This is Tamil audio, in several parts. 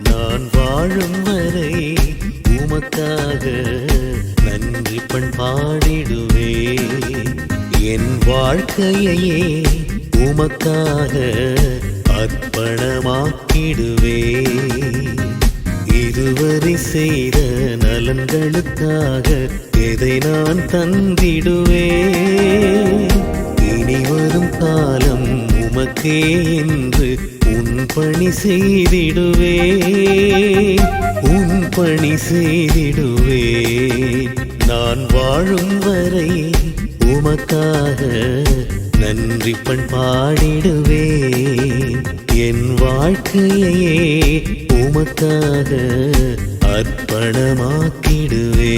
நான் வாழும் வரை உமக்காக நன்றி பண்பாடிடுவே. என் வாழ்க்கையையே உமக்காக அர்ப்பணமாக்கிடுவே. இதுவரை செய்த நலன்களுக்காக எதை நான் தந்திடுவே. இனி வரும் காலம் உமக்கே என்று உன் பணி செய்திடுவே. உன் பணி செய்திடுவே. நான் வாழும் வரை உமக்காக நன்றி பண்பாடிடுவே. என் வாழ்க்கையையே உமக்காக அர்ப்பணமாக்கிடுவே.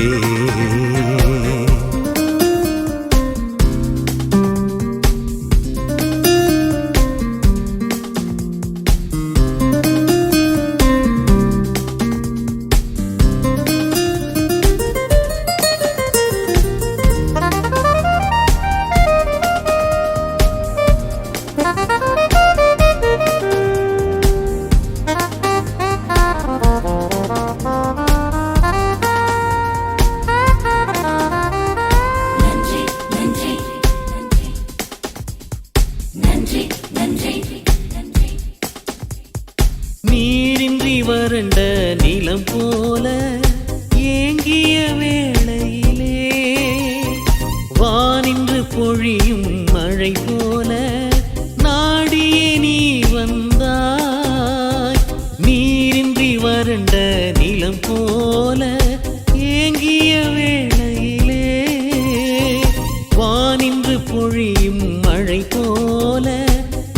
நீரின்றி வறண்ட நிலம் போல ஏங்கிய வேளையிலே வானின்று பொழியும் மழை போல நாடியே நீ வந்தாய். நீரின்றி வறண்ட நிலம் போல ஏங்கிய வேளையிலே வானின்று பொழியும் மழை போல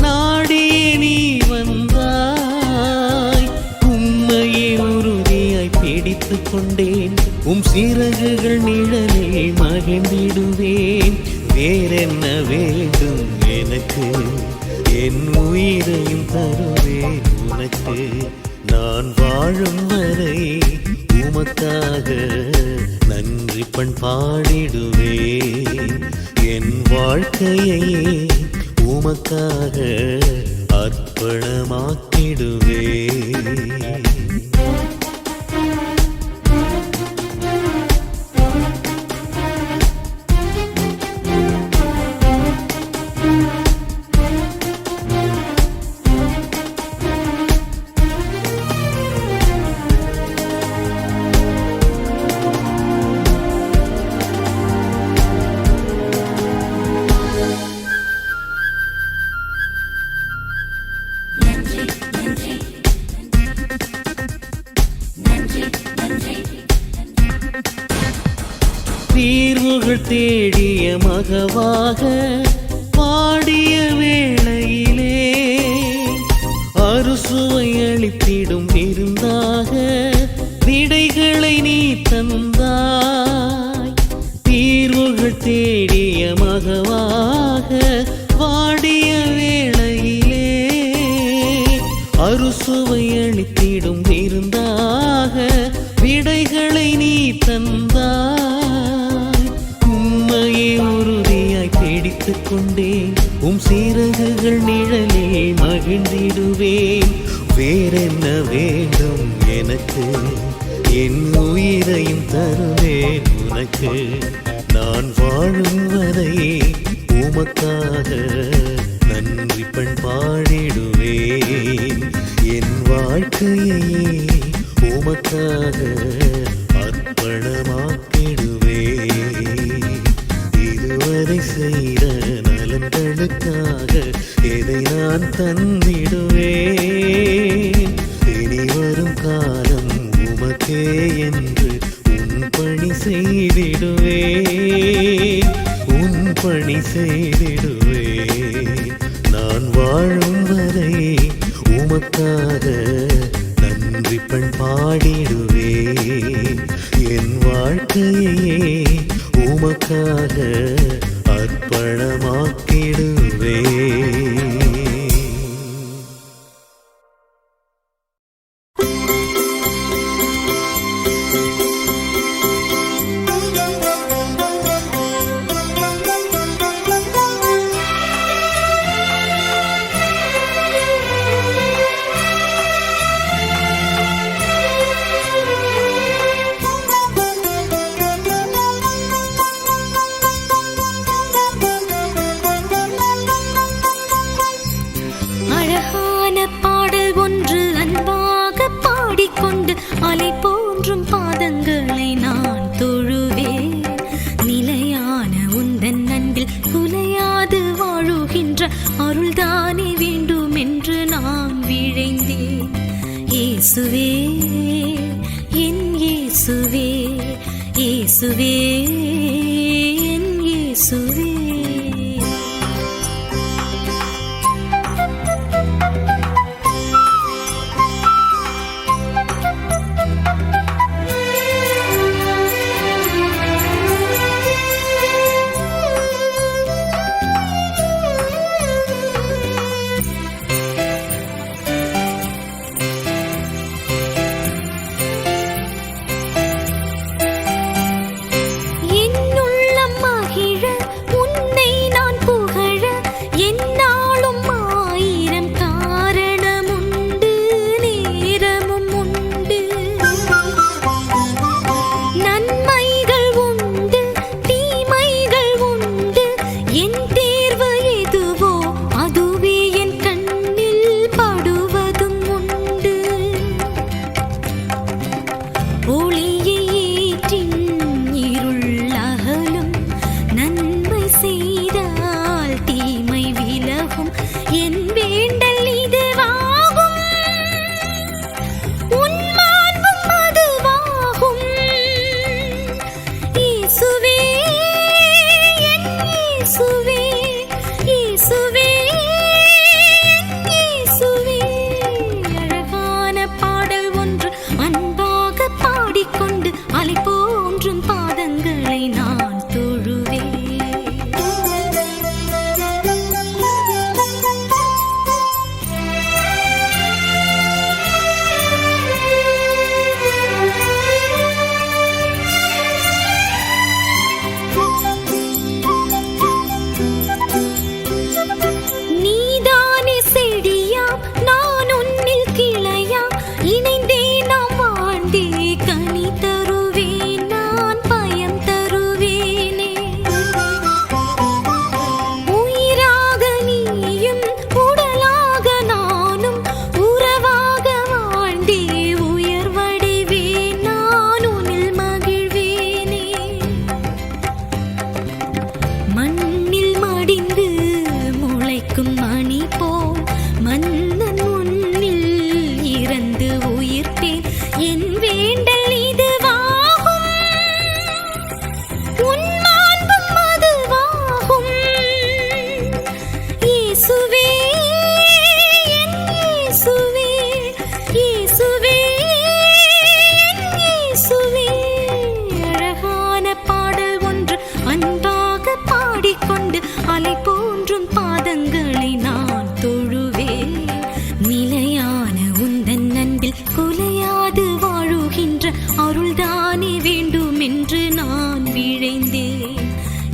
நாடியே நீ வந்தாய். உம்மையே உறுதியாய் பிடித்துக் கொண்டேன். உம் சிறகுகள் நிழலில் மகிழ்ந்திடுவேன். வேறென்ன வேண்டும் எனக்கு? என் உயிரையும் தருவேன் உனக்கு. நான் வாழும் வரை உமக்காக நன்றி பண்பாடிடுவே. என் வாழ்க்கையையே உமக்காக அர்ப்பணமாக்கிடுவே. தீர்வுகள் தேடிய மகவாக பாடிய வேளையிலே அறுசுவை அளித்திடும் விருந்தாக விடைகளை நீ தந்தாய். தீர்வுகள் தேடிய மகவாக பாடிய வேளையிலே அறுசுவை அளித்திடும் விருந்தாக விடைகளை நீ தந்தாய். உம்மையே உறுதியாய் பிடித்துக் கொண்டேன். உம் சிறகுகள் நிழலில் மகிழ்ந்திடுவேன். வேறென்ன வேண்டும் எனக்கு? என் உயிரையும் தருவேன் உனக்கு. நான் வாழும் வரை உமக்காக நன்றி பண்பாடிடுவேன். என் வாழ்க்கையையே உமக்காக அர்ப்பணமாக்கிடுவே. இதுவரை செய்த நலன்களுக்காக எதை நான் தந்திடுவேன். இனி வரும் காலம் உமக்கே என்று உன் பணி செய்திடுவேன். உன் பணி செய்திடுவேன். நான் வாழும் வரை உமக்காக நன்றி பண்பாடிடுவே. என் வாழ்க்கையே உமக்காக அர்ப்பணமாக்கிடுவே. இயேசுவே என் இயேசுவே, இயேசுவே என் இயேசுவே.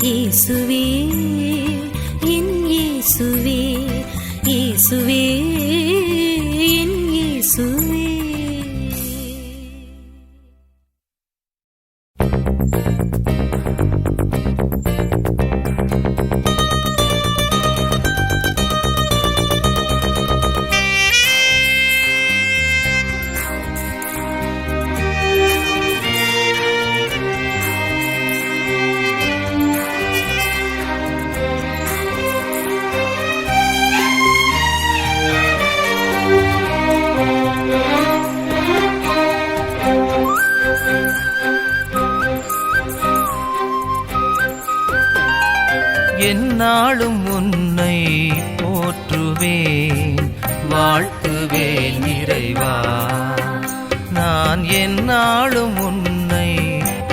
இயேசுவே என் இயேசுவே, இயேசுவே என் இயேசுவே. எந்நாளும் உன்னை போற்றுவேன், வாழ்த்துவேன் இறைவா. நான் எந்நாளும் உன்னை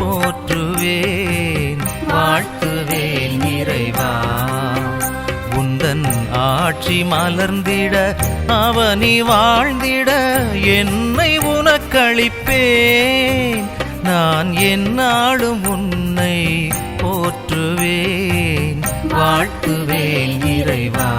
போற்றுவேன், வாழ்த்துவேன் இறைவா. உந்தன் ஆட்சி மலர்ந்திட அவனி வாழ்ந்திட என்னை உனக்களிப்பேன். நான் எந்நாளும் உன்னை போற்றுவேன், வாழ்த்துவேன் இறைவா.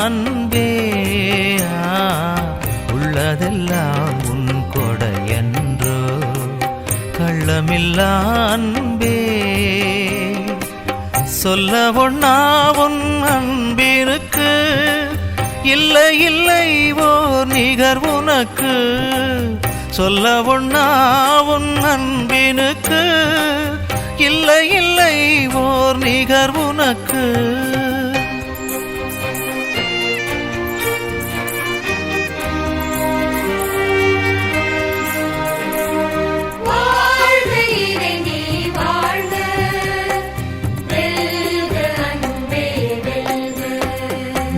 அன்பே அளவில்லா அன்பே சொல்ல ஒண்ணா உன் அன்பினுக்கு இல்லை இல்லை ஓர் நிகர் உனக்கு சொல்ல ஒண்ணா உன் அன்பினுக்கு இல்லை இல்லை ஓர் நிகர் உனக்கு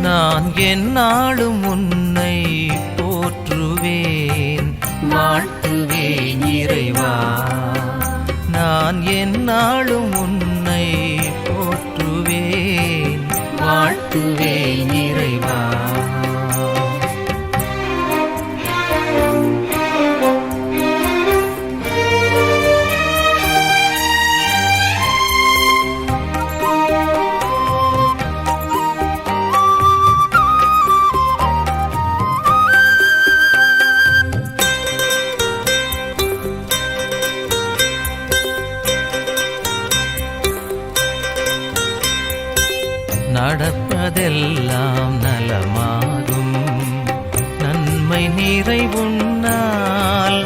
நான் எந்நாளும் உன்னை போற்றுவேன் வாழ்த்துவேன் இறைவா நான் எந்நாளும் உன்னை போற்றுவேன் வாழ்த்துவேன் இறைவா நடப்பதெல்லாம் நலமாகும் நன்மை நிறைவுன்னால்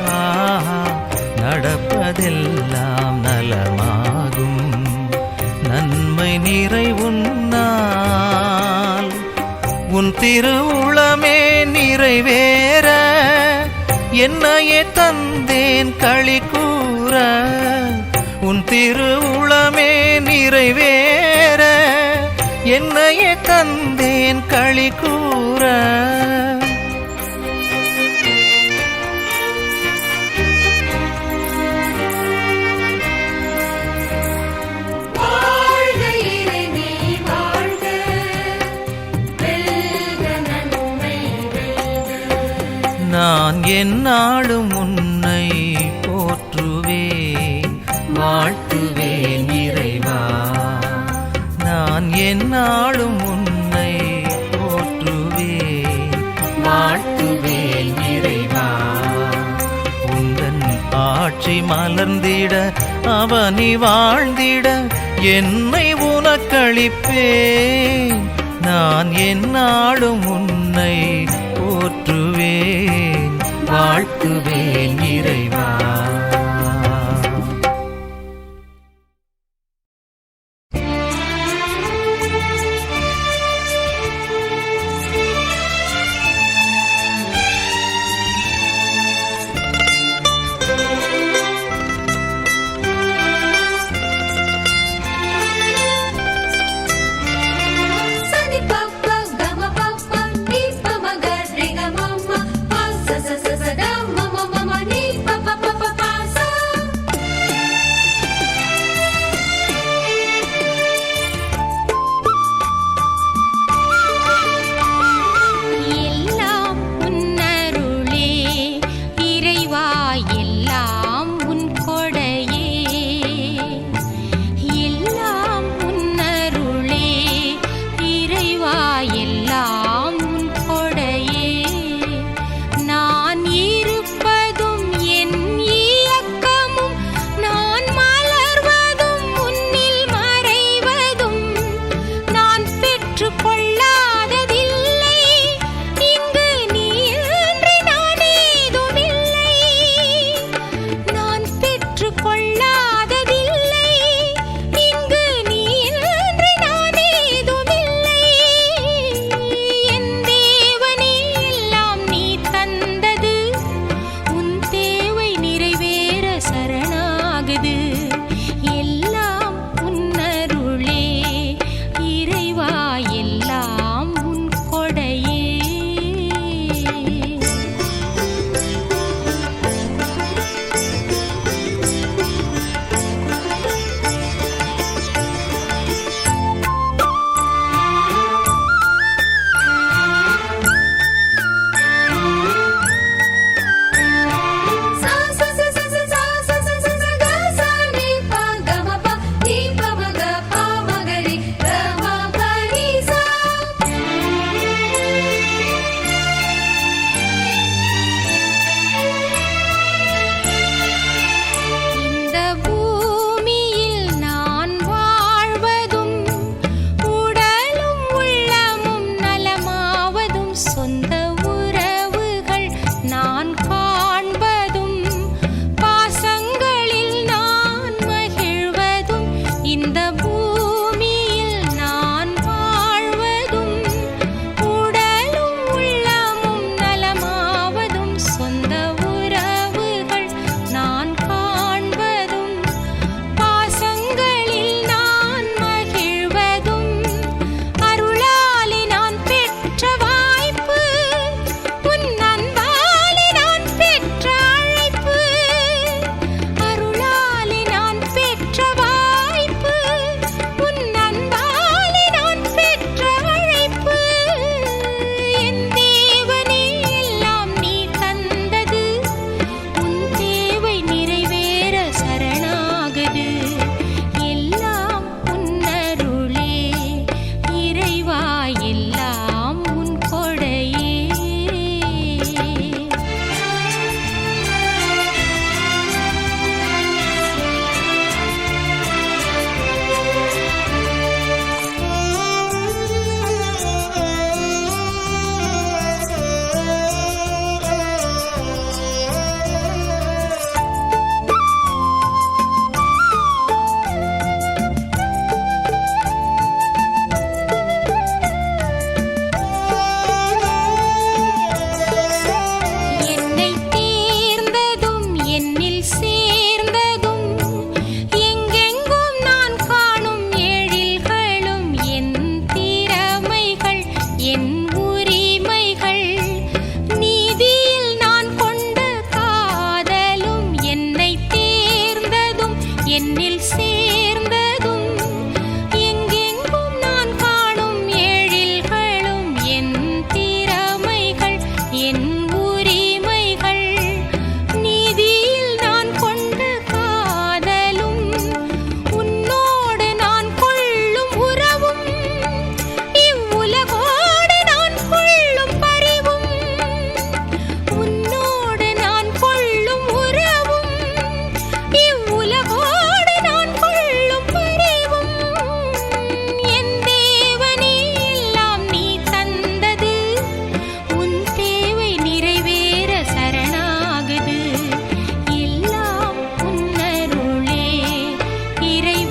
நடப்பதெல்லாம் நலமாகும் நன்மை நிறைவுன்னால் உன் திருவுளமே நிறைவேற என்னையே தந்தேன் களி கூற உன் திருவுளமே நிறைவேற என்னையே தந்தேன் களி கூற நான் எந்நாளும் உன்னை போற்றுவேன் வாழ்த்துவேன் இறைவா நான் எந்நாளும் உன்னை போற்றுவேன் வாழ்த்துவேன் இறைவா உந்தன் ஆட்சி மலர்ந்திட அவனி வாழ்ந்திட என்னை உனக்களிப்பேன் நான் எந்நாளும் உன்னை போற்றுவேன் வாழ்த்துவேன் இறைவா Ni pa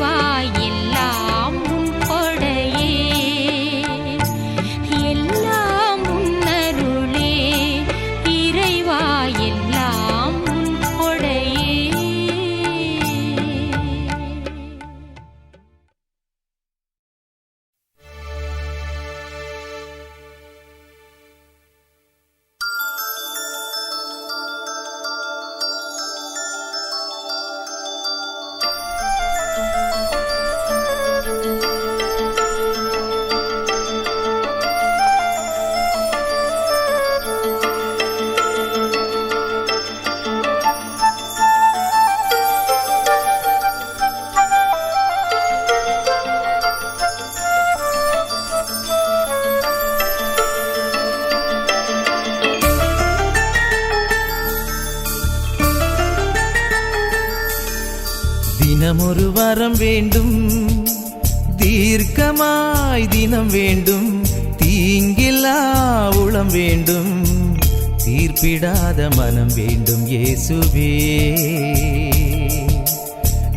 இறைவா எல்லாம் உன் கொடையே, எல்லாம் உன் அருளே, இறைவா எல்லாம் உன் கொடையே. தினமொரு வரம் வேண்டும், தீர்க்கமாய் தினம் வேண்டும், தீங்கில்லா உளம் வேண்டும், தீர்ப்பிடாத மனம் வேண்டும் இயேசுவே.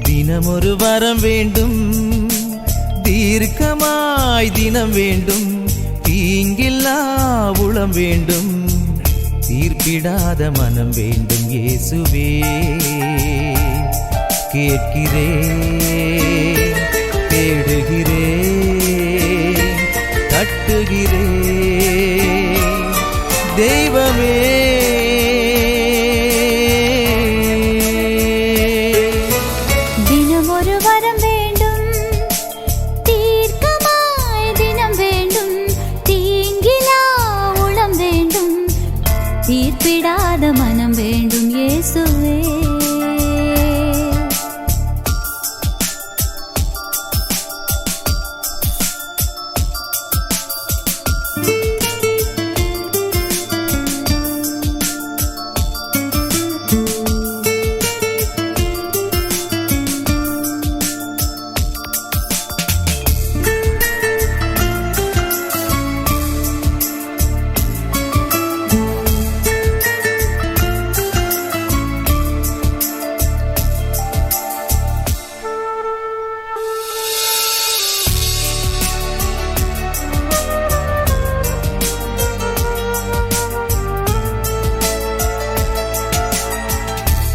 தினமொரு வரம் வேண்டும், தீர்க்கமாய் தினம் வேண்டும், தீங்கில்லா உளம் வேண்டும், தீர்ப்பிடாத மனம் வேண்டும் இயேசுவே. கேட்கிறேன், தேடுகிறேன், தட்டுகிறேன் தெய்வமே. தினமொரு வரம் வேண்டும், தீர்க்கமாய் தினம் வேண்டும், தீங்கிலா உளம் வேண்டும், தீர்ப்பிடாத மனம் வேண்டும் இயேசுவே.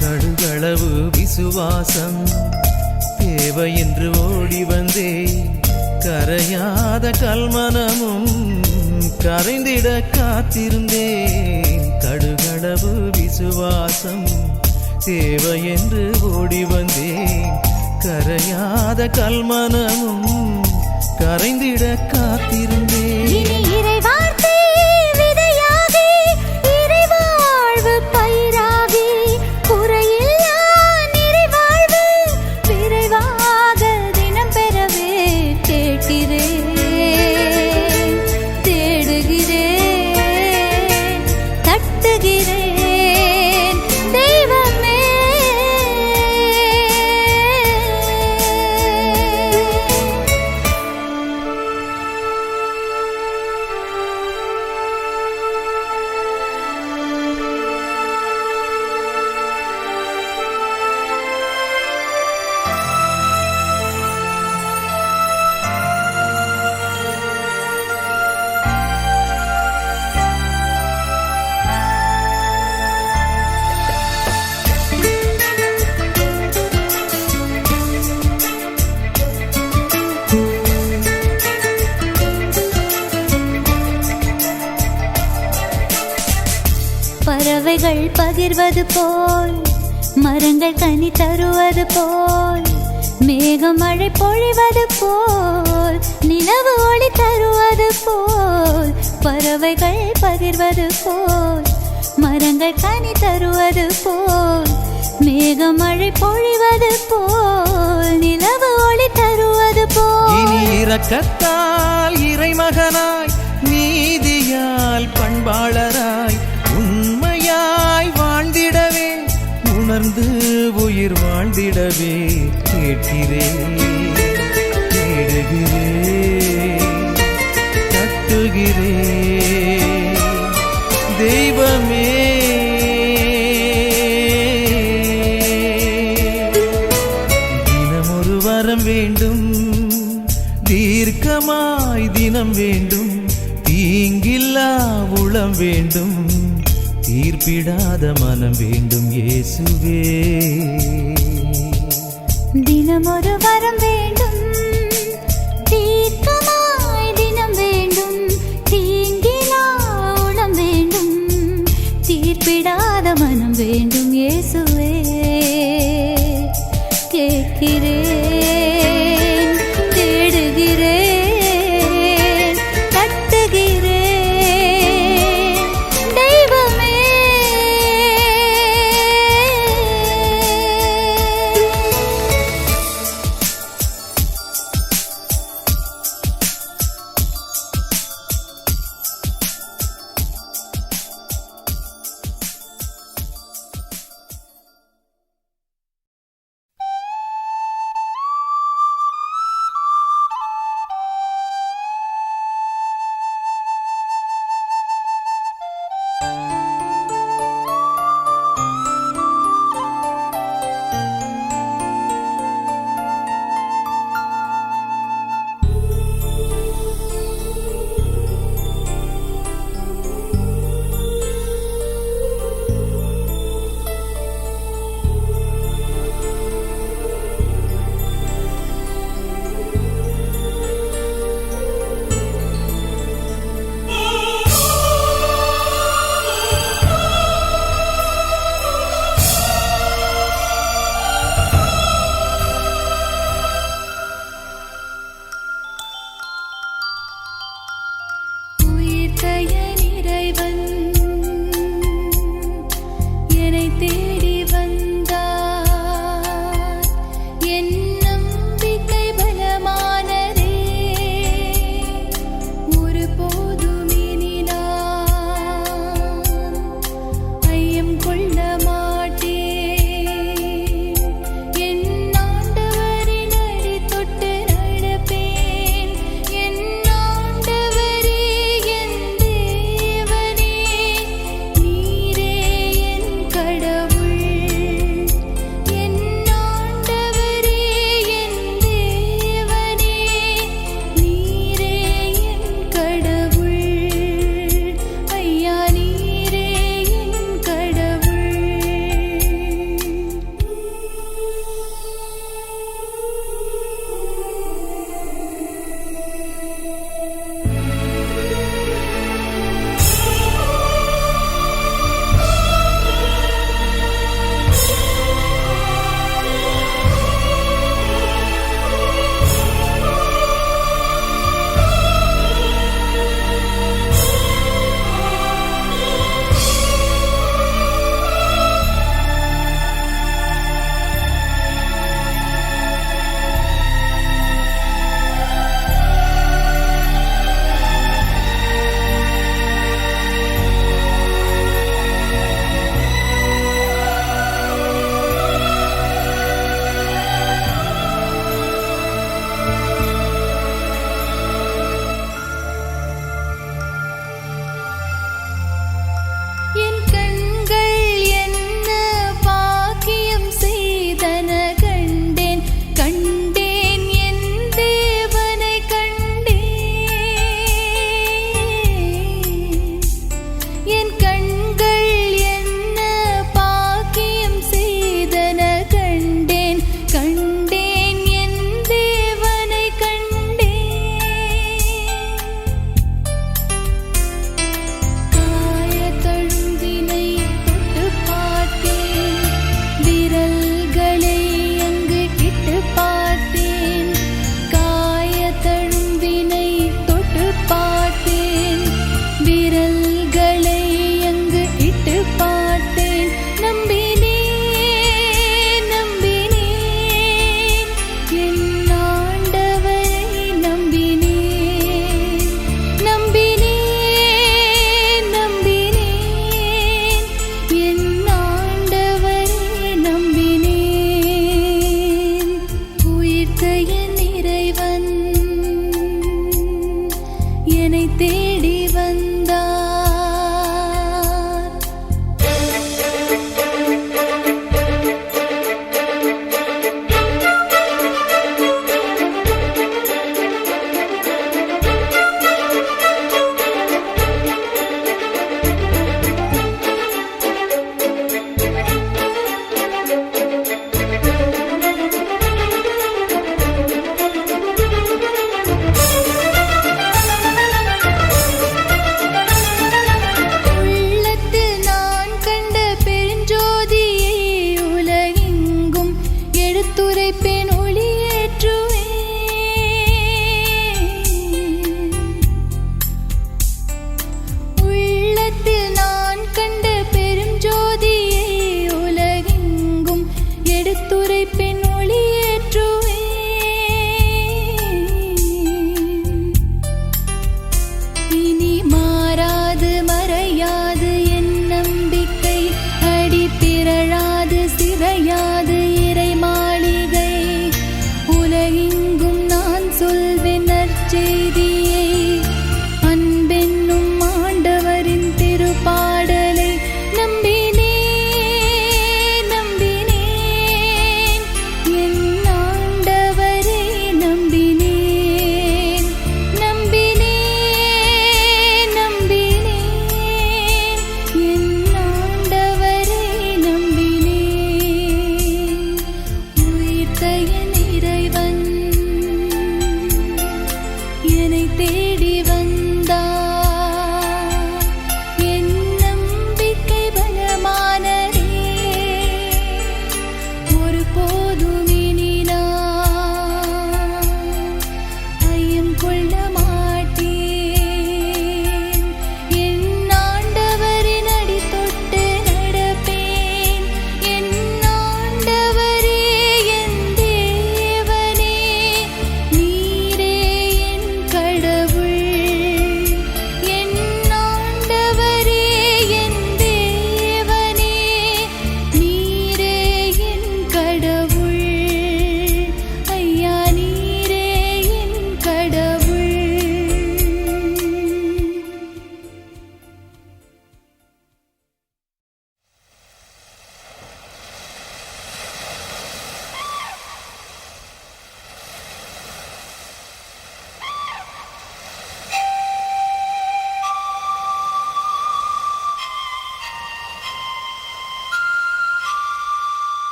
கடுகளவு விசுவாசம் தேவை என்று ஓடி வந்தே, கரையாத கல்மனமும் கரைந்திட காத்திருந்தேன். கடுகளவு விசுவாசம் தேவை என்று ஓடி வந்தேன், கரையாத கல்மனமும் கரைந்திட காத்திருந்தேன். பறவைகள் பகிர்வது போல், மரங்கள் கனி தருவது போல், மேகம் மழை பொழிவது போல், நிலவு ஒளி தருவது போல், பறவைகள் பகிர்வது போல், மரங்கள் கனி தருவது போல், மேகம் மழை பொழிவது போல், நிலவு ஒளி தருவது போல். இனி இரக்கத்தால் இறைமகனாய், நீதியால் பண்பாளராய், உண்மையாய் வாழ்ந்திடவே, உணர்ந்து உயிர் வாழ்ந்திடவே கேட்கிறேன், தேடுகிறேன், தட்டுகிறேன் தெய்வமே. தினமொரு வரம் வேண்டும், தீர்க்கமாய் தினம் வேண்டும், தீங்கில்லா உளம் வேண்டும், தீர்ப்பிடாத மனம் வேண்டும் இயேசுவே. தினம் ஒரு வரம் வேண்டும், தீர்க்கமாய் தினம் வேண்டும், தீங்கிலா உளம் வேண்டும், தீர்ப்பிடாத மனம் வேண்டும் இயேசுவே. கேட்கிறேன், தேடுகிறேன், தட்டுகிறேன் தெய்வமே.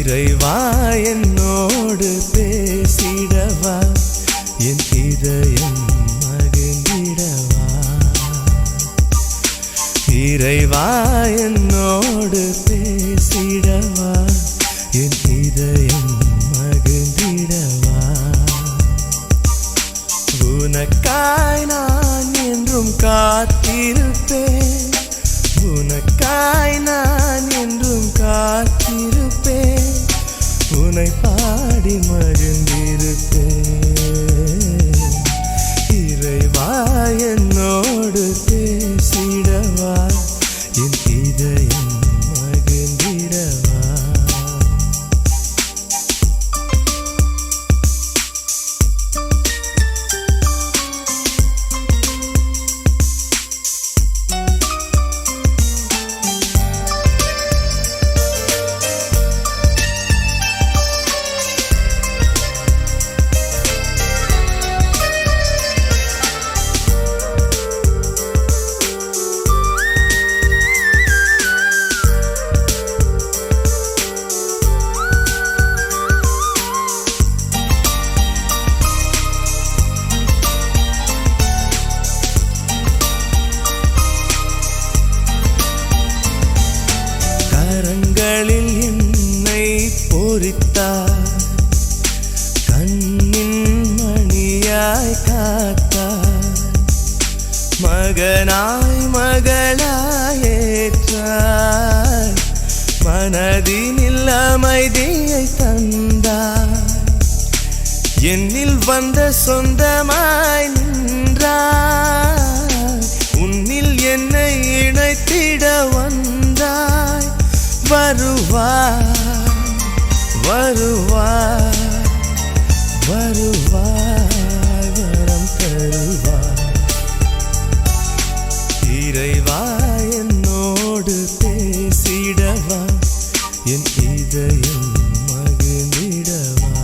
இறைவா என்னோடு பேசிடவா என் இதயம் மகிழ்ந்திடவா இறைவா என்னோடு பேசிடவா என் இதயம் மகிழ்ந்திடவா உனக்காய் நான் என்றும் காத்திருப்பேன் உனக்காய் நான் என்றும் காத்திருப்பேன் உன்னை பாடி மகிழ்ந்திருப்பேன் இறைவா என்னோடு பேசிடவா என் இதயம் மகிழ்ந்திடவா கரங்களில் என்னை பொறித்தார் கண்ணின் மணியாய் காத்தார் மகனாய் மகளாய் ஏற்றார் மனதினில் அமைதியை தந்தார் என்னில் வந்த சொந்தமாய் நின்றார் உன்னில் என்னை இணைத்திட வந்தாய் வருவாய் வருவாய் வருவாய் வரம் தருவாய் இறைவா என்னோடு பேசிடவா என் இதயம் மகிழ்ந்திடவா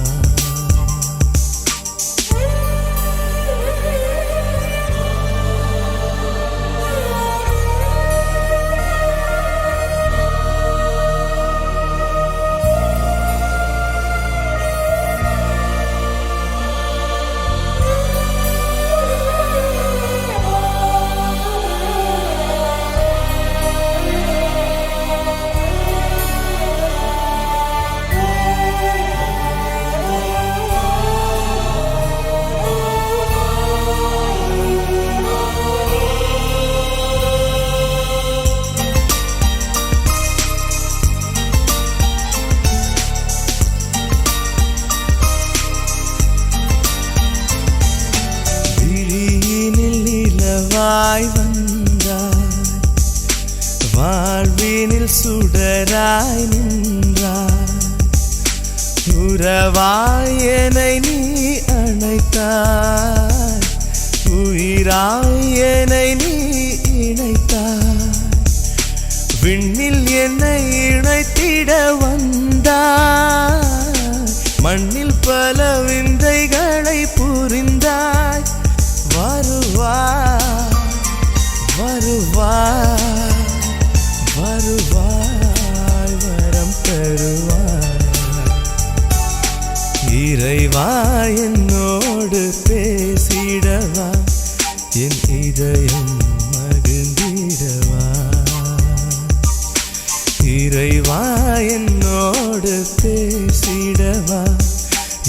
வாய் வந்தாய் வாழ்வினில் சுடராய் நின்றாய் உறவாய் என்னை நீ அணைத்தாய் உயிராய் என்னை நீ இணைத்தாய் விண்ணில் என்னை இணைத்திட வந்தாய் மண்ணில் பல விந்தைகளை புரிந்தாய் வருவாய் வருவாய் வருவாய் வரம் தருவாய் இறைவா என்னோடு பேசிடவா என் இதயம் மகிழ்ந்திடவா இறைவா என்னோடு பேசிடவா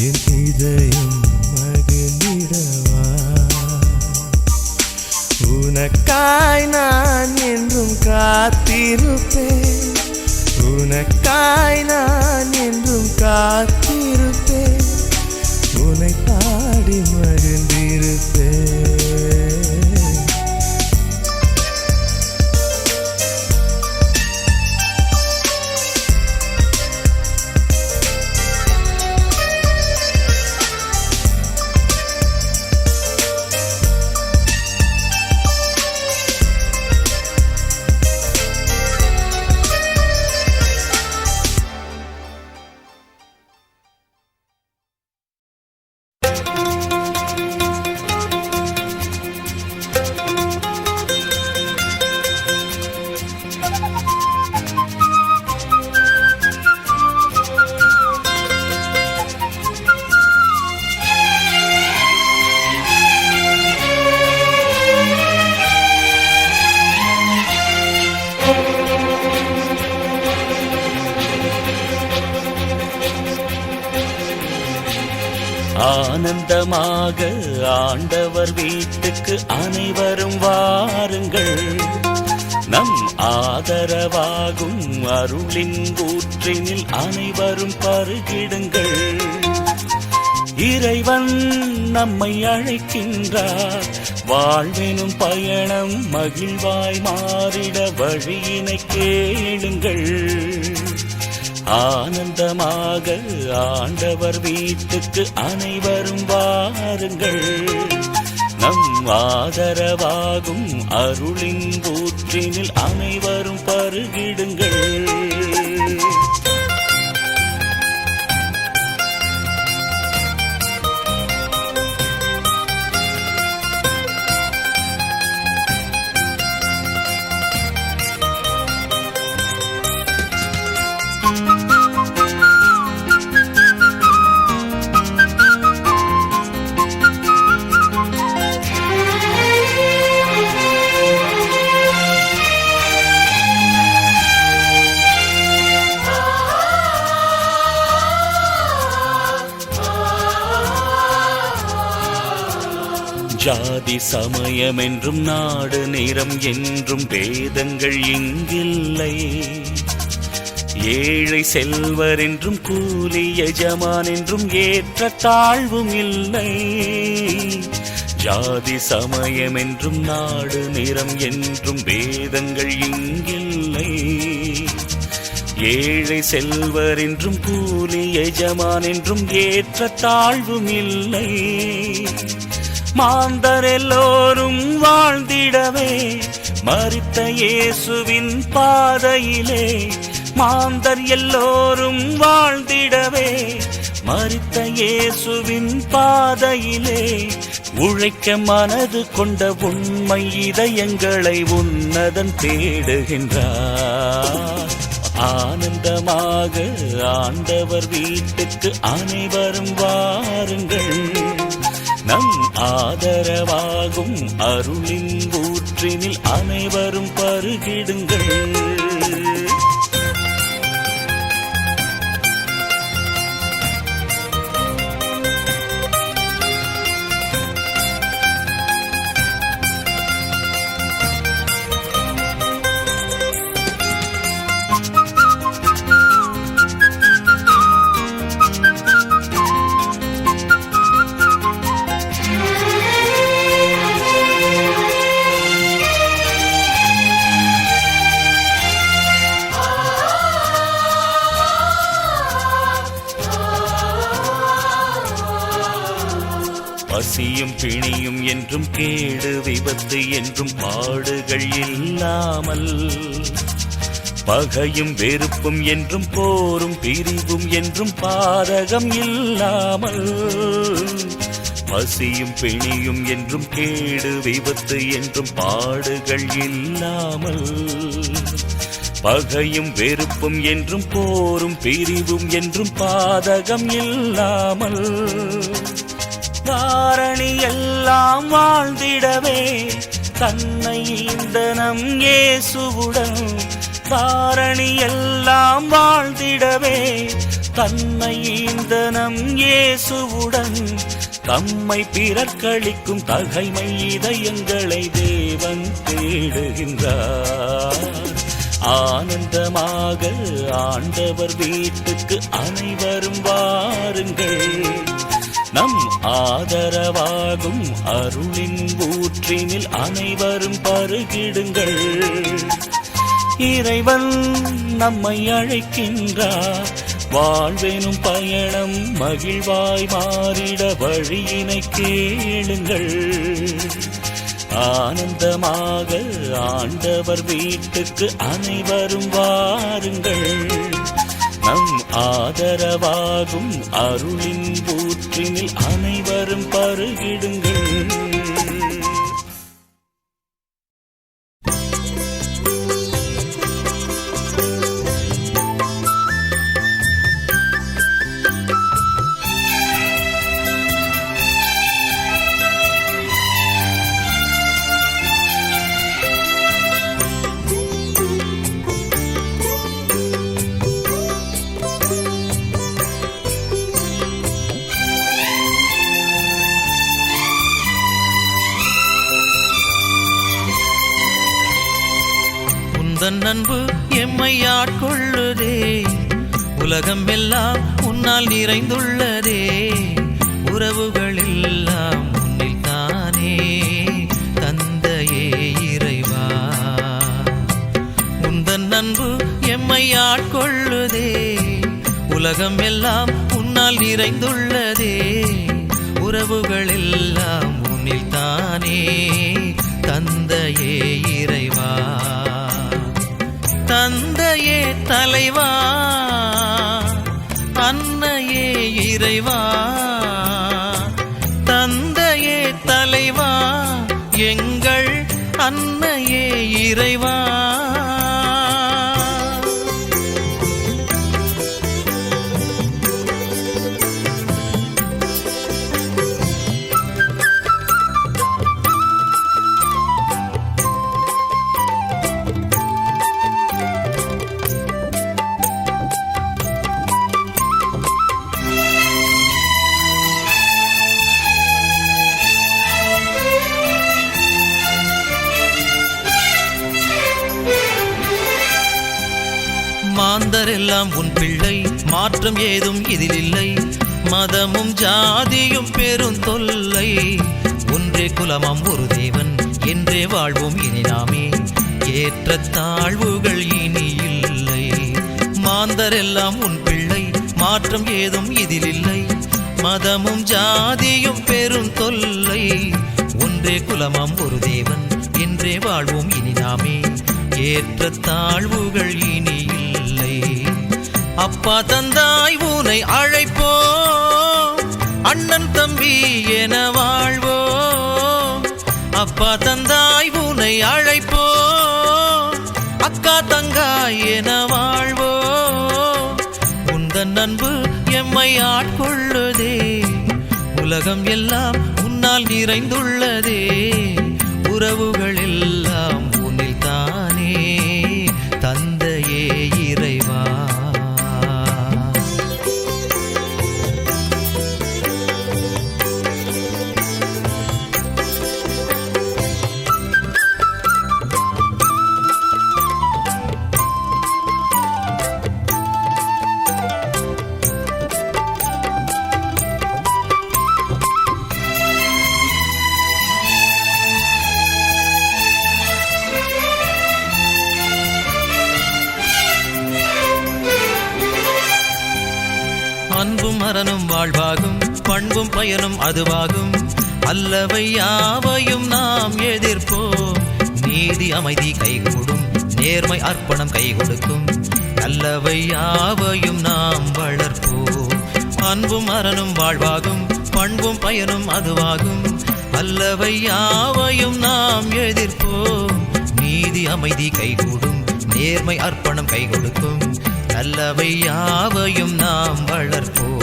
என் இதயம் மகிழ்ந்திடவா உனக்காய் நான் என்றும் காத்திருப்பேன் உனக்காய் நான் என்றும் காத்திருப்பேன் உன்னை பாடி மகிழ்ந்திருப்பேன் ஆனந்தமாக ஆண்டவர் வீட்டுக்கு அனைவரும் வாருங்கள். நம் ஆதரவாகும் அருளின் ஊற்றினில் அனைவரும் பருகிடுங்கள். இறைவன் நம்மை அழைக்கின்றார். வாழ்வெனும் பயணம் மகிழ்வாய் மாறிட வழியினை கேளுங்கள். ஆனந்தமாக ஆண்டவர் வீட்டுக்கு அனைவரும் வாருங்கள். நம் ஆதரவாகும் அருளின் ஊற்றினில் அனைவரும் பருகிடுங்கள். ஜாதி சமயம் என்றும் நாடு நிறம் என்றும் வேதங்கள் இங்கில்லை. ஏழை செல்வர் என்றும் கூலி எஜமான் என்றும் ஏற்ற தாழ்வும் இல்லை. ஜாதி சமயம் என்றும் நாடு நிறம் என்றும் வேதங்கள் இங்கில்லை. ஏழை செல்வர் என்றும் கூலி எஜமான் என்றும் ஏற்ற தாழ்வும் இல்லை. மாந்தர் எல்லோரும் வாழ்ந்திடவே மரித்த இயேசுவின் பாதையிலே. மாந்தர் எல்லோரும் வாழ்ந்திடவே மரித்த இயேசுவின் பாதையிலே. உழைக்க மனது கொண்ட உண்மை இதயங்களை உன்னதன் தேடுகின்றார். ஆனந்தமாக ஆண்டவர் வீட்டுக்கு அனைவரும் வாருங்கள். நம் ஆதரவாகும் அருளின் ஊற்றினில் அனைவரும் பருகிடுங்கள். பசியும் பிணியும் என்றும் கேடு விபத்து என்றும் பாடுகள் இல்லாமல், பகையும் வெறுப்பும் என்றும் போரும் பிரிவும் என்றும் பாதகம் இல்லாமல், பசியும் பிணியும் என்றும் கேடு விபத்து என்றும் பாடுகள் இல்லாமல், பகையும் வெறுப்பும் என்றும் போரும் பிரிவும் என்றும் பாதகம் இல்லாமல், காரணி எல்லாம் வாழ்ந்திடவே தன்னை இந்த நம் இயேசுவுடன், காரணி எல்லாம் வாழ்ந்திடவே தன்னை இந்த நம் இயேசுவுடன், தம்மை பிறர்க்களிக்கும் தகைமை இதயங்களை தேவன் தேடுகின்றார். ஆனந்தமாக ஆண்டவர் வீட்டுக்கு அனைவரும் வாருங்கள். நம் ஆதரவாகும் அருளின் ஊற்றினில் அனைவரும் பருகிடுங்கள். இறைவன் நம்மை அழைக்கின்றார். வாழ்வெனும் பயணம் மகிழ்வாய் மாறிட வழியினை கேளுங்கள். ஆனந்தமாக ஆண்டவர் வீட்டுக்கு அனைவரும் வாருங்கள். நம் ஆதரவாகும் அருளின் ஊற்றினில் அனைவரும் பருகிடுங்கள். உந்தன் அன்பு எம்மை ஆட்கொள்ளுதே உலகம் எல்லாம் உன்னால் நிறைந்துள்ளதே உறவுகள் எல்லாம் உன்னில் தானே தந்தையே இறைவா உந்தன் அன்பு எம்மை ஆட்கொள்ளுதே உலகம் எல்லாம் உன்னால் நிறைந்துள்ளதே உறவுகள் எல்லாம் உன்னில் தானே தந்தையே இறைவா தந்தையே தலைவா அன்னையே இறைவா தந்தையே தலைவா எங்கள் அன்னையே இறைவா மாந்தரெல்லாம் உன் பிள்ளை மாற்றம் ஏதும் இதில் இல்லை மதமும் ஜாதியும் பெரும் தொல்லை ஒன்றே குலமாம் ஒரு தேவன் என்றே வாழ்வோம் இனி நாமே ஏற்ற தாழ்வுகள் இனி இல்லை மாந்தரெல்லாம் உன் பிள்ளை மாற்றம் ஏதும் இதில் இல்லை மதமும் ஜாதியும் பெரும் தொல்லை ஒன்றே குலமாம் ஒரு தேவன் என்றே வாழ்வோம் இனி நாமே ஏற்ற தாழ்வுகள் இனி இல்லை அப்பா தந்தாய் உனை அழைப்போ அண்ணன் தம்பி என வாழ்வோ அப்பா தந்தாய் உனை அழைப்போ அக்கா தங்காய் என வாழ்வோ உந்தன் அன்பு எம்மை ஆட்கொள்ளுதே உலகம் எல்லாம் உன்னால் நிறைந்துள்ளதே உறவுகள் எல்லாம் உன்னில் தானே தந்தையே இறைவா அன்பும் மரணும் வாழ்வாகும் பண்பும் பயனும் அதுவாகும் அல்லவை யாவையும் நாம் எதிர்ப்போம் நீதி அமைதி கைகூடும் நேர்மை அர்ப்பணம் கை கொடுக்கும் நல்லவை யாவையும் நாம் வளர்ப்போம் அன்பும் மரணும் வாழ்வாகும் பண்பும் பயனும் அதுவாகும் அல்லவை யாவையும் நாம் எதிர்ப்போம் நீதி அமைதி கைகூடும் நேர்மை அர்ப்பணம் கை கொடுக்கும் நல்லவை யாவையும் நாம் வளர்ப்போம்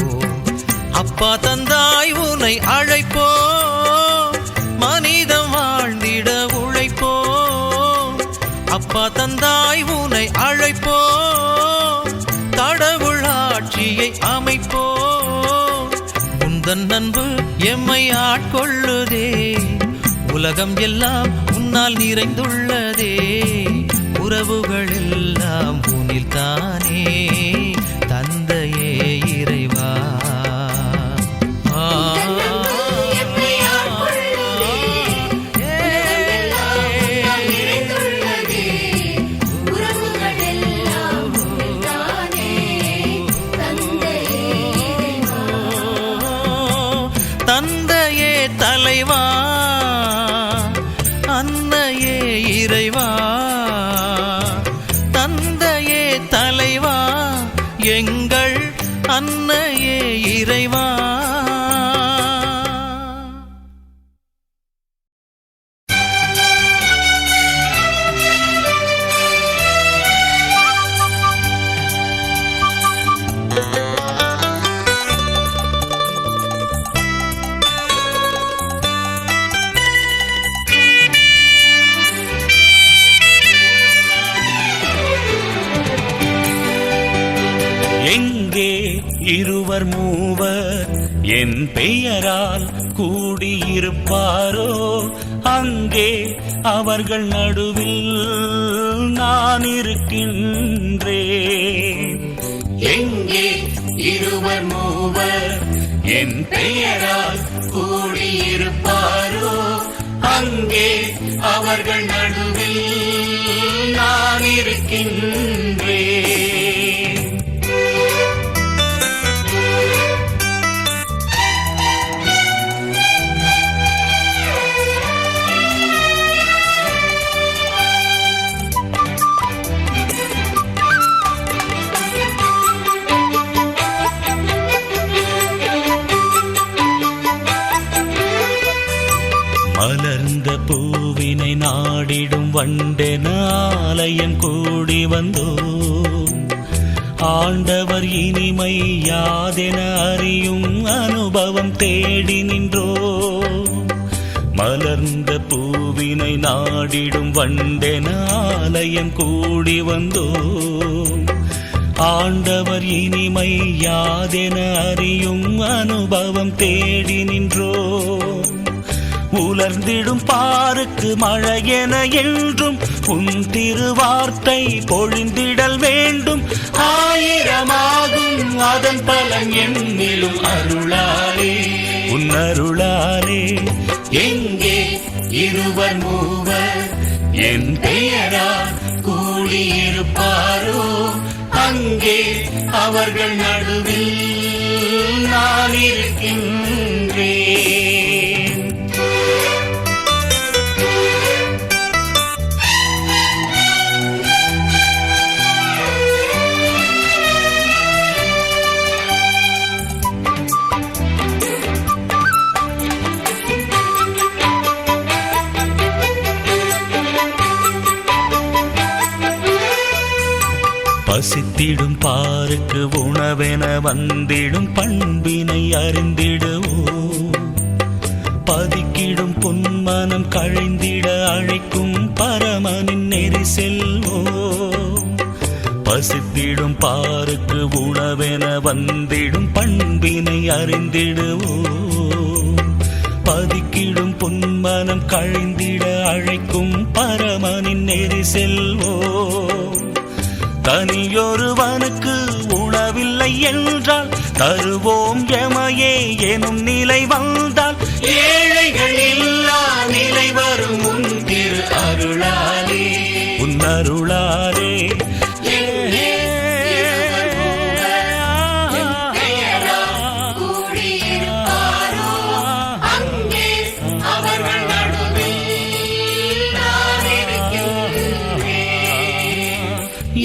அப்பா தந்தாய் உனை அழைப்போ மனிதம் வாழ்ந்திட உழைப்போ அப்பா தந்தாய் உனை அழைப்போ கடவுள் ஆட்சியை அமைப்போ உந்தன் அன்பு எம்மை ஆட்கொள்ளுதே உலகம் எல்லாம் உன்னால் நிறைந்துள்ளதே உறவுகள் எல்லாம் உன்னில் தானே தந்தையே இறைவா தந்தையே தலைவா அன்னையே இறைவா தந்தையே தலைவா எங்கள் அன்னையே இறைவா எங்கே இருவர் மூவர் என் பெயரால் கூடியிருப்பாரோ அங்கே அவர்கள் நடுவில் நான் இருக்கின்றேன். எங்கே இருவர் மூவர் என் பெயரால் கூடியிருப்பாரோ அங்கே அவர்கள் நடுவில் நான் இருக்கின்றேன். மலர்ந்த பூவினை நாடிடும் வண்டென ஆலயம் கூடி வந்தோம். ஆண்டவர் இனிமை யாதென அறியும் அனுபவம் தேடி நின்றோம். மலர்ந்த பூவினை நாடிடும் வண்டென ஆலயம் கூடி வந்தோம். ஆண்டவர் இனிமை யாதென அறியும் அனுபவம் தேடி நின்றோம். உலர்ந்திடும் பாருக்கு மழையென என்றும் உன் திருவார்த்தை பொழிந்திடல் வேண்டும். ஆயிரமாகும் அதன் பலன் என்னிலும் அருளாலே உன் அருளாலே. எங்கே இருவர் மூவர் என் பெயரால் கூடியிருப்பாரோ அங்கே அவர்கள் நடுவில் நான் இருக்கின்றேன். பசித்திடும் பாருக்கு உணவென வந்திடும் பண்பினை அறிந்திடுவோம். பதிக்கிடும் பொன்மனம் கழிந்திட அழைக்கும் பரமனின் நெறி செல்வோம். பசித்திடும் பாருக்கு உணவென வந்திடும் பண்பினை அறிந்திடுவோம். பதிக்கிடும் பொன்மனம் கழிந்திட அழைக்கும் பரமனின் நெறி செல்வோம். தனியொருவனுக்கு உணவில்லை என்றால் தருவோம் எமையே எனும் நிலை வந்தால் ஏழைகள் இல்லா நிலை வரும் உன் திரு அருளாலே உன் அருளாலே.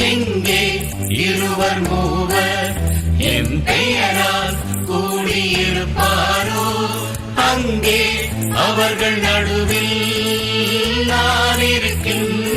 எங்கே இருவர் மூவர் என் பெயரால் கூடியிருப்பாரோ அங்கே அவர்கள் நடுவில் நான் இருக்கின்றேன்.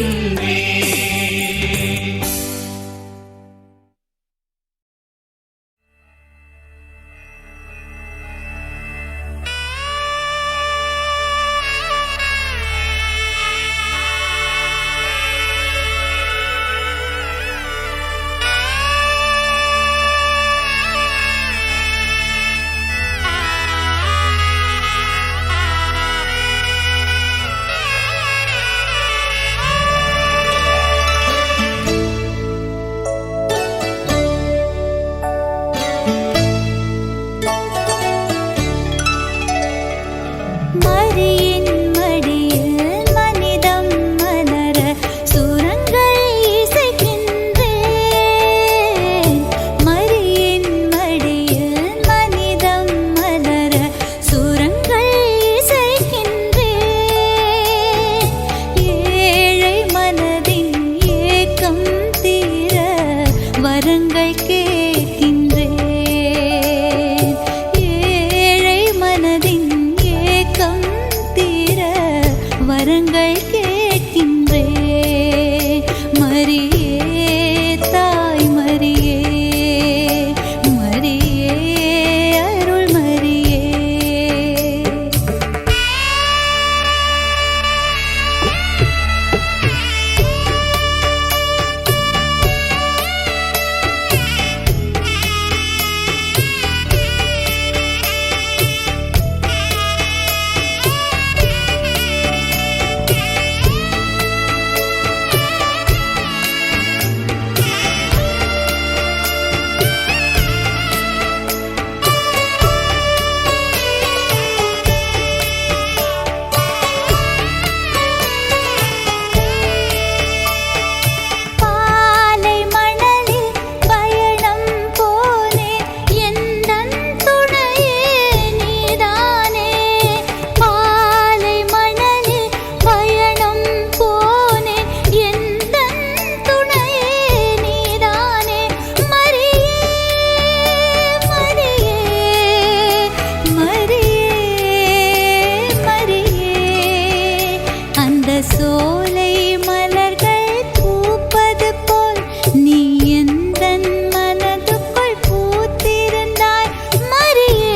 சோலை மலர்கள் பூப்பது போல் நீ எந்தன் மனதுக்குள் பூத்திருந்தாய் மரியே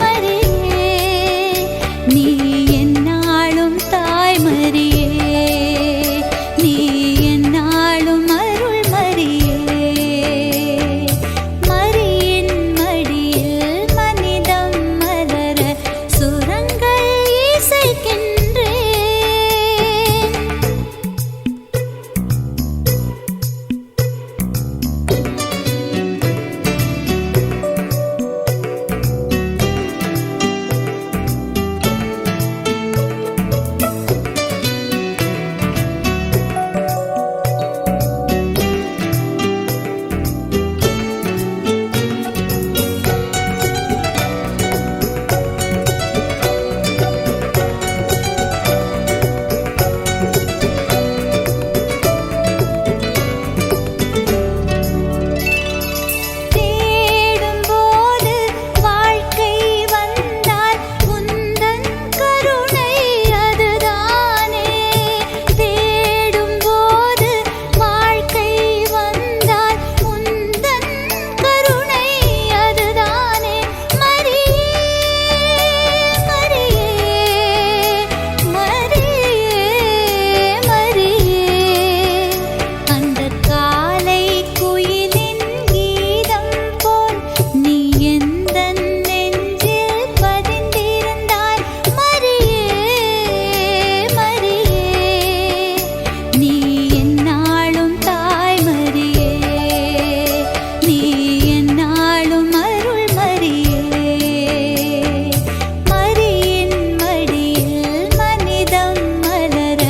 மரியே நீ என்னாலும் தாய் மரியே நீ என்னாலும் அருள் மரியே மரியின் மடியில் மனிதம் மலர சுரங்கள் இசைக்கின்றேன் தேடும்போது வாழ்க்கை வந்தால் உந்தன் கருணை அதுதானே தேடும்போது வாழ்க்கை வந்தால் உந்தன் கருணை அதுதானே மரியே மரியே மரியே அந்த காலை குயிலின் கீதம் போல் நீ எந்தன் நெஞ்சில் பதிந்திருந்தாய் மரியே மரியே நீ என்னாலும் தாய் மரியே நீ என்னாலும் அருள் மரியே மரியின் மடியில் மனிதம் மலர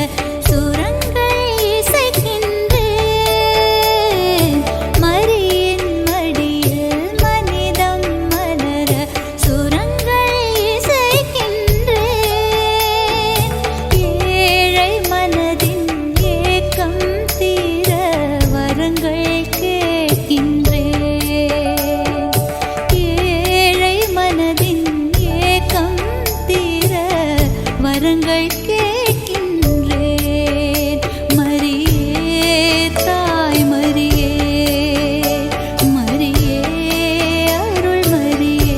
சுரங்கள் இசைக்கின்றேன் மரியின் மடியில் மனிதம் மலர சுரங்கள் இசைக்கின்றேன் ஏழை மனதின் ஏக்கம் தீர வரங்கள் கேட்கின்றேன் ஏழை மனதின் ஏக்கம் தீர வரங்கள் கேட்கின்றேன் மரியே தாய் மரியே மரியே அருள் மரியே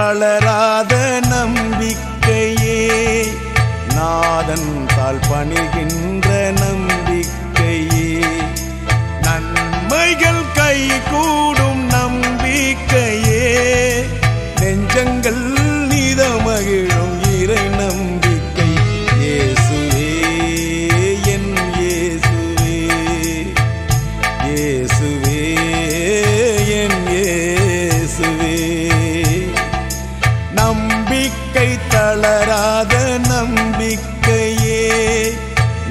தளராத நம்பிக்கையே நாதன் தாள் பணிகின்ற நம்பிக்கையே நன்மைகள் கை கூடும் நம்பிக்கையே நெஞ்சங்கள் நிதமகிழும் இறை நம்பிக்கை இயேசுவே என் இயேசுவே இயேசுவே என் இயேசுவே நம்பிக்கை தளராத நம்பிக்கையே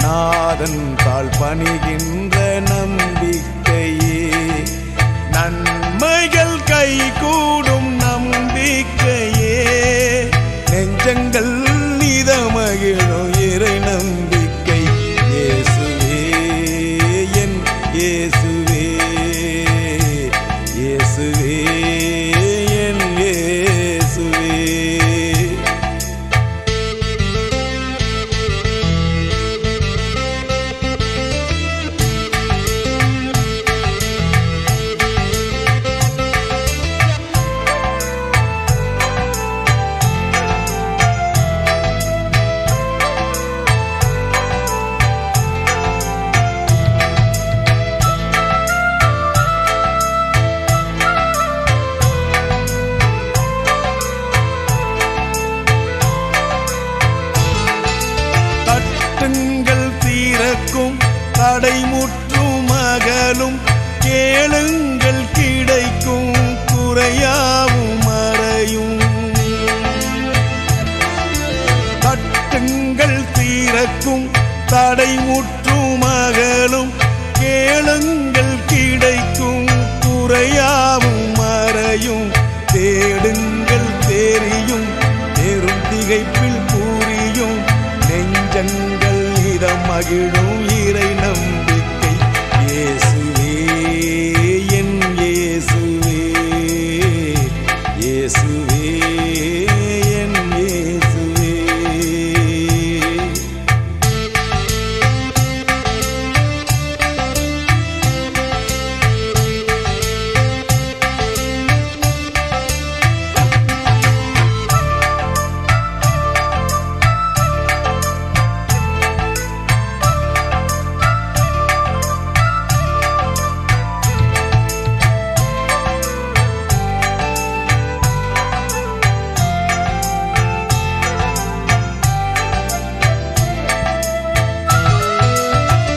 நாதன் தாள் பணிகின்ற நம்பிக்கையே நன்மைகள் கை கூடும் நம்பிக்கையே நெஞ்சங்கள் நிதமகிழும் இறை நம்பிக்கை இயேசுவே என் இயேசுவே இயேசுவே என் இயேசுவே தட்டுங்கள் தீரக்கும் தடைமுற்றும் அகலும் கேளுங்கள் கிடைக்கும் குறையாவும் மறையும் தட்டுங்கள் தீரக்கும் தடைமுற்றும் அகலும் கேளுங்கள் கிடைக்கும் குறையாவும் மறையும் தேடுங்கள் தெரியும் பெரும் திகைப்பில் கூறியும் நெஞ்சங்கள் இதம் மகிழும் இறை நம்பிக்கை இயேசுவே என் இயேசுவே இயேசுவே என் இயேசுவே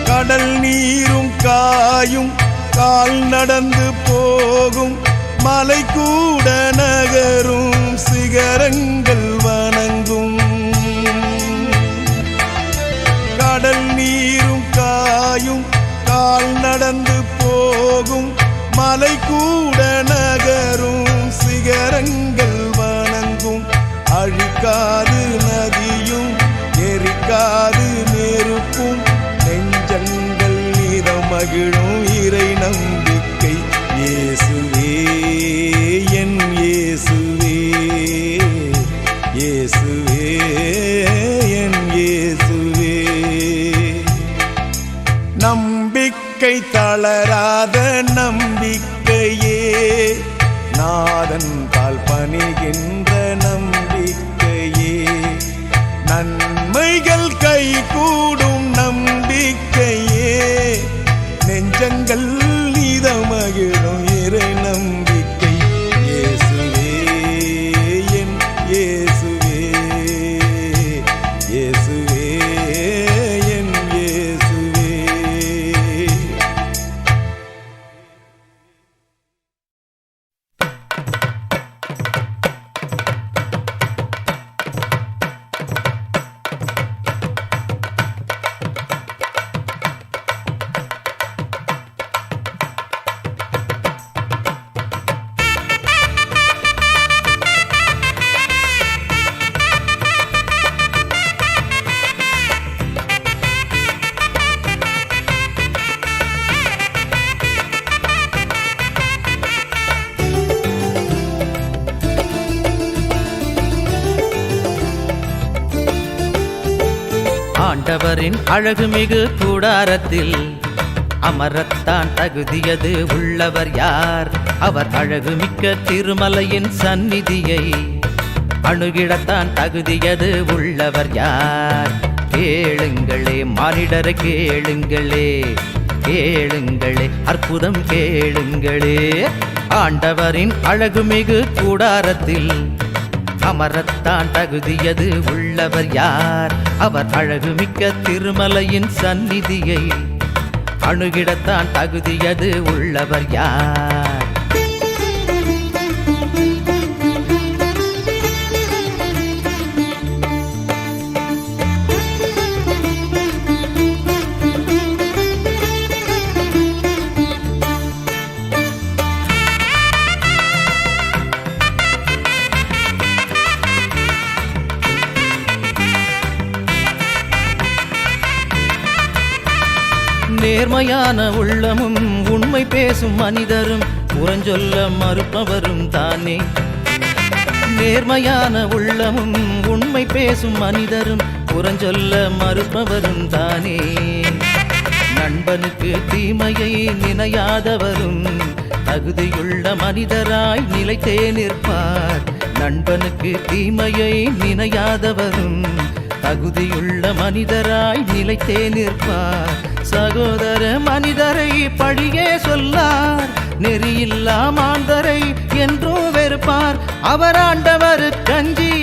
கடல் நீரும் காயும் கால் நடந்து போகும் மலை கூட நகரும் சிகரங்கள் வணங்கும் கடல் நீரும் காயும் கால் நடந்து போகும் மலை கூட நகரும் சிகரங்கள் வணங்கும் அழிக்காது நதியும் எரிக்காது நெருப்பும் நெஞ்சங்கள் மகிழும் இறை நம்பிக்கை இயேசுவே என் இயேசுவே இயேசுவே என் இயேசுவே நம்பிக்கை தளராத நம்பிக்கையே நாதன் தாள் பணிகின்ற நம்பிக்கையே நன்மைகள் கை கூடும் நம்பிக்கையே நெஞ்சங்கள் இதமகிழும் இறை நம்பிக்கை இயேசுவே என் இயேசுவே இயேசுவே என் இயேசுவே ஆண்டவரின் அழகுமிகு கூடாரத்தில் அமரத்தான் தகுதியது உள்ளவர் யார்? அவர் அழகுமிக்க திருமலையின் சந்நிதியை அணுகிடத்தான் தகுதியது உள்ளவர் யார்? கேளுங்களே மானிடரை கேளுங்களே, கேளுங்களே அற்புதம் கேளுங்களே. ஆண்டவரின் அழகுமிகு கூடாரத்தில் அமரத்தான் தகுதியது உள்ளவர் யார்? அவர் அழகுமிக்க திருமலையின் சந்நிதியை அணுகிடத்தான் தகுதியது உள்ளவர் யார்? நேர்மையான உள்ளமும் உண்மை பேசும் மனிதரும் புறஞ்சொல்ல மறுப்பவரும் தானே. நேர்மையான உள்ளமும் உண்மை பேசும் மனிதரும் புறஞ்சொல்ல மறுப்பவரும் தானே. நண்பனுக்கு தீமையை நினையாதவரும் தகுதியுள்ள மனிதராய் நிலைத்தே நிற்பார். நண்பனுக்கு தீமையை நினையாதவரும் தகுதியுள்ள மனிதராய் நிலைத்தே நிற்பார். சகோதர மனிதரை பழியே சொல்லார், நெறியில்லா மாந்தரை என்றும் வெறுப்பார். அவர் ஆண்டவர் கஞ்சி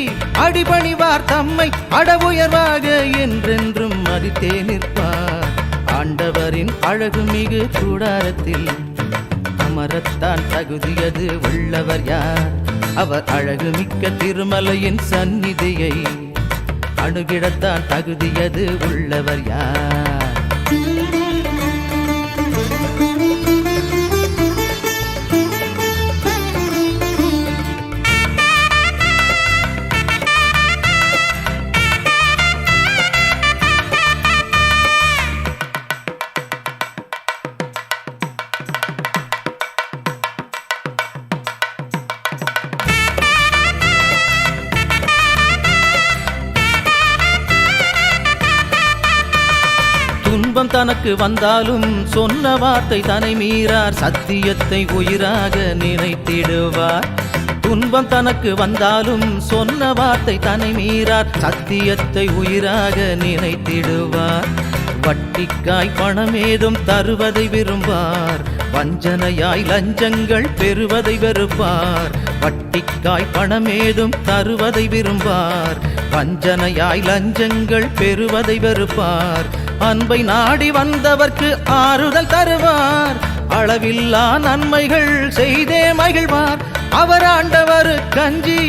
அடிபணிவார், தம்மை அடவுயர்வாக என்றென்றும் மதித்தே நிற்பார். ஆண்டவரின் அழகுமிகு கூடாரத்தில் அமரத்தான் தகுதியது உள்ளவர் யார்? அவர் அழகுமிக்க திருமலையின் சந்நிதியை அணுகிடத்தான் தகுதியது உள்ளவர் யார்? துன்பம் தனக்கு வந்தாலும் சொன்ன வார்த்தை தன்னை மீறார், சத்தியத்தை உயிராக நினைத்திடுவார். துன்பம் தனக்கு வந்தாலும் சொன்ன வார்த்தை தன்னை மீறார், சத்தியத்தை உயிராக நினைத்திடுவார். வட்டிக்காய் பணமேதும் தருவதை விரும்பார், வஞ்சனையாய் லஞ்சங்கள் பெறுவதை வெறுப்பார். வட்டிக்காய் பணமேதும் தருவதை விரும்பார், வஞ்சனையாய் லஞ்சங்கள் பெறுவதை வெறுப்பார். அன்பை நாடி வந்தவர்க்கு ஆறுதல் தருவார், அளவில்லா நன்மைகள் செய்தே மகிழ்வார். அவர் ஆண்டவர் கஞ்சி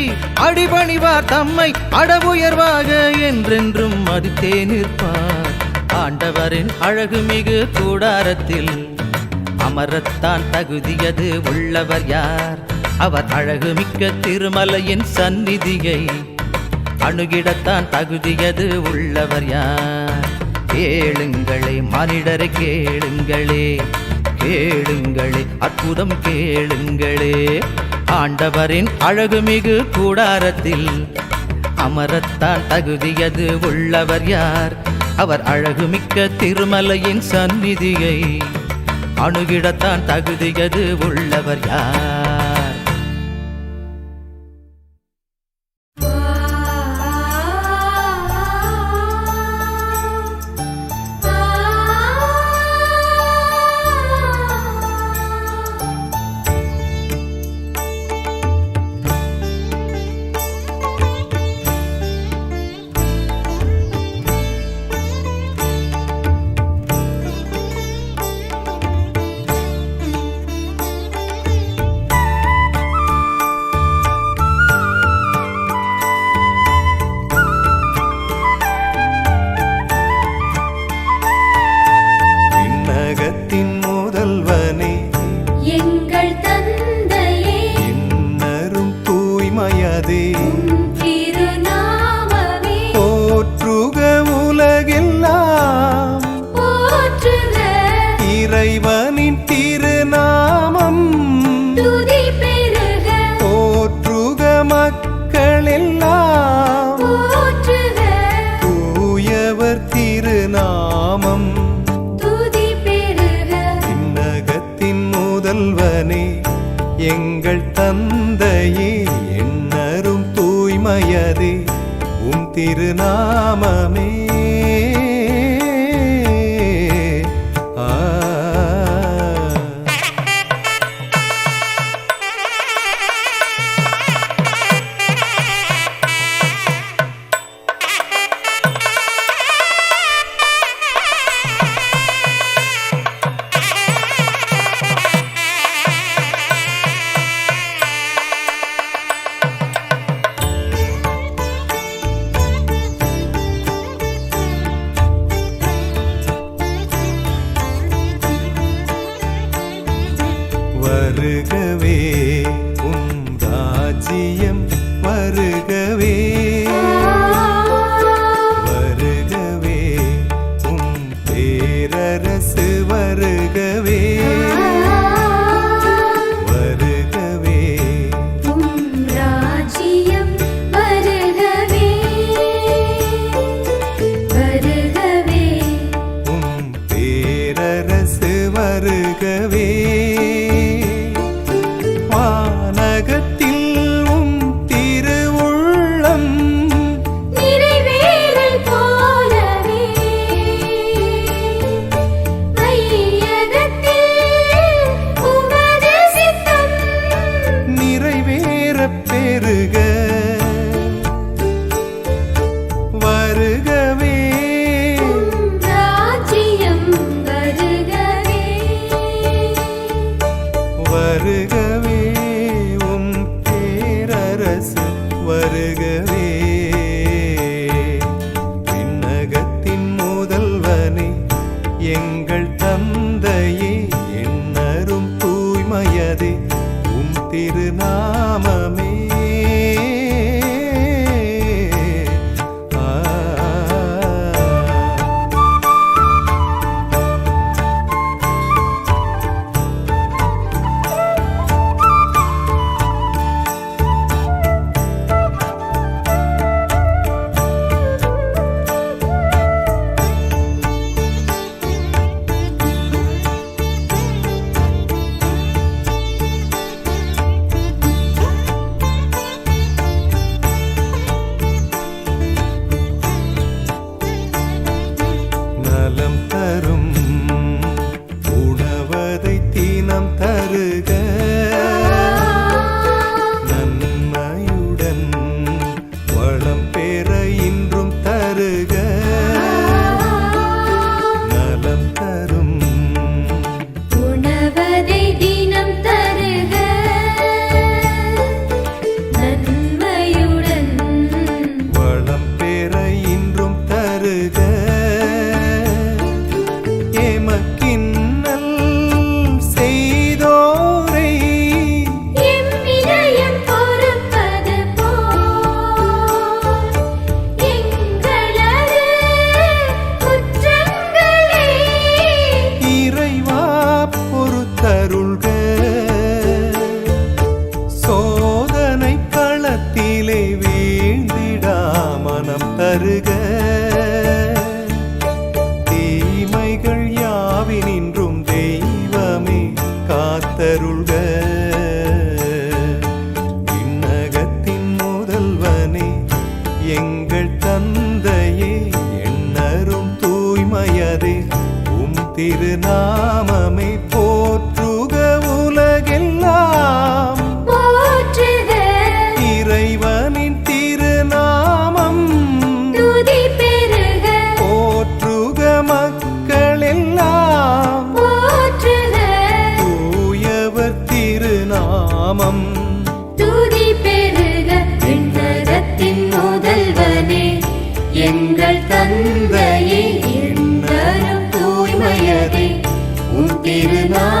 அடிபணிவார், தம்மை அடவுயர்வாக என்றென்றும் மதித்தே நிற்பார். ஆண்டவரின் அழகுமிகு கூடாரத்தில் அமரத்தான் தகுதியது உள்ளவர் யார்? அவர் அழகுமிக்க திருமலையின் சந்நிதியை அணுகிடத்தான் தகுதியது உள்ளவர் யார்? கேளுங்களே மனிதரை கேளுங்களே, கேளுங்களே அற்புதம் கேளுங்களே. ஆண்டவரின் அழகுமிகு கூடாரத்தில் அமரத்தான் தகுதியது உள்ளவர் யார்? அவர் அழகுமிக்க திருமலையின் சந்நிதியை அணுகிடத்தான் தகுதியது உள்ளவர் யார்? இறைவனின் திருநாமம் துதி பெருக, போற்றுக மக்களெல்லாம், போற்றுக தூயவர் திருநாமம் துதி பெருக. விண்ணகத்தின் முதல்வனே எங்கள் தந்தையே, எண்ணரும் தூய்மை தூய்மையதே உம் திருநாமமே. வருகவே உம் ராஜ்யம் வருகவே, வருகவே உம் பேரரசு வருகவே, வருகவே உம் ராஜ்யம் வருகவே, வருகவே உம் பேரரசு வருகவே. வானகத்தில் உம் திருவுள்ளம் நிறைவேறல் போலவே, மையகத்தில் உமது சித்தம் நிறைவேறப் பெருக. வருகவே உம் ராஜ்யம் வருகவே, வருகவே உம் பேரரசு வருகவே. விண்ணகத்தின் முதல்வனே எங்கள் தந்தையே, எண்ணரும் தூய்மையதே உம் திருநாமமே. நலம் தரும் உணவதை தினம் தருக, நன்மையுடன் வளம் பெற இன்றும் தருக. நலம் தரும் உணவதை தினம் தருக, நன்மையுடன் வளம் பெற இன்றும் தருக. எமக்கின்னல் செய்தோரை எம்மிதயம் பொறுப்பது போல், எங்களது குற்றங்களை இறைவா பொறுத்தருள்க. சோதனை களத்திலே வீழ்ந்திடா மனம் தருக. தீமைகள் யாவினின்றும் தெய்வமே காத்தருள்க. விண்ணகத்தின் முதல்வனே எங்கள் தந்தையே, எண்ணரும் தூய்மையதே உம் திருநாமமே. போற்றுக உலகெல்லாம் போற்றுக, இறைவனின் திருநாமம். துதி பெருக, போற்றுக மக்களெல்லாம் போற்றுக, தூயவர் திருநாமம். துதி பெருக. விண்ணகத்தின் முதல்வனே எங்கள் தந்தையே, எண்ணரும் தூய்மையதே உம் திருநாமமே.